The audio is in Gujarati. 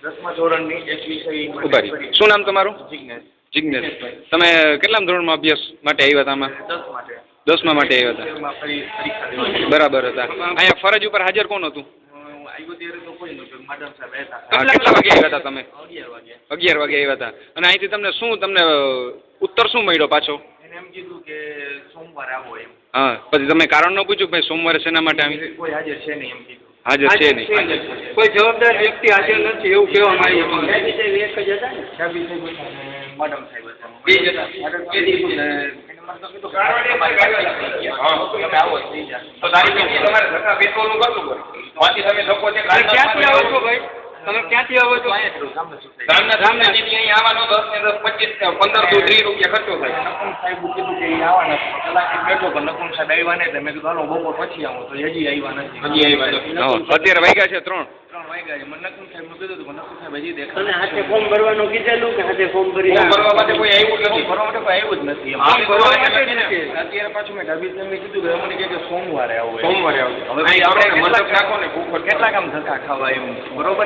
10મા ધોરણની એક વિષય ઉભા રહી. શું નામ તમારું? જિજ્ઞેશ. જિજ્ઞેશ. તમે કેટલામ ધોરણમાં અભ્યાસ માટે આવ્યા હતા આમાં? 10 માટે. 10મા માટે આવ્યા હતા. એમાં પરીક્ષા દેવાની. બરાબર હતા. અહીંયા ફરજ ઉપર હાજર કોણ હતું? આવ્યો ત્યારે તો કોઈ નહોતું. મેડમ સાહેબ હતા. હા, કેટલા વાગે આવ્યા હતા તમે? 11 વાગે. 11 વાગે આવ્યા હતા. અને અહીંથી તમને ઉત્તર શું મળ્યો પાછો? એને એમ કીધું કે સોમવારે આવો એમ. હા, પછી તમે કારણ ન પૂછ્યું કે ભાઈ સોમવારે શેના માટે આવી? કોઈ હાજર છે નહીં એમ કીધું. હાજર છે નહીં. કોઈ જવાબદાર વ્યક્તિ હાજર નથી એવું કહેવામાં આવ્યું. સાહેબ એક જ હતા ને. સાહેબ મેડમ સાહેબ હતા. બે જ હતા. મેડમ કીધું ને એને મને તો કીધું તમે આવો થઈ જાય. તો તારીખ તમારે ધક્કા પેટ્રોલનું કરવું પડે. વાંચી તમે ધક્કો છે ક્યાંથી આવો છો ભાઈ? તમે ક્યાંથી આવો છો? રામના અહીં આવવાનો 10 ને 10 25 15 to 30 રૂપિયા ખર્ચો થાય. નકુમ સાહેબ કીધું કે એ આવવાના છે. કલાક બેઠો પણ નકુમ સાહેબ આવ્યા નહીં. મેં કીધું હાલો બપોર પછી આવું તો હજી આવ્યા નથી. હજી આવ્યા નથી. હા, અત્યારે વાગ્યા છે 3. 3 વાગ્યા છે. મને નકુમ સાહેબ નું કીધું હતું પણ નકુમ સાહેબ હજી દેખાય. અને હાથે ફોર્મ ભરવાનું કીધેલું કે હાથે ફોર્મ ભરી ફોર્મ ભરવા માટે કોઈ આવ્યું જ નથી. ભરવા માટે કોઈ આવ્યું જ નથી. ફોર્મ ભરવા માટે જ નથી. અત્યારે પાછું મેં ઢાબી સાહેબને કીધું કે મને કહે કે સોમવારે આવો એમ. સોમવારે આવજો. હવે અહીં આપણે મતલબ નાખો ને ભૂખ કેટલા કામ ધક્કા ખાવા એવું બરોબર.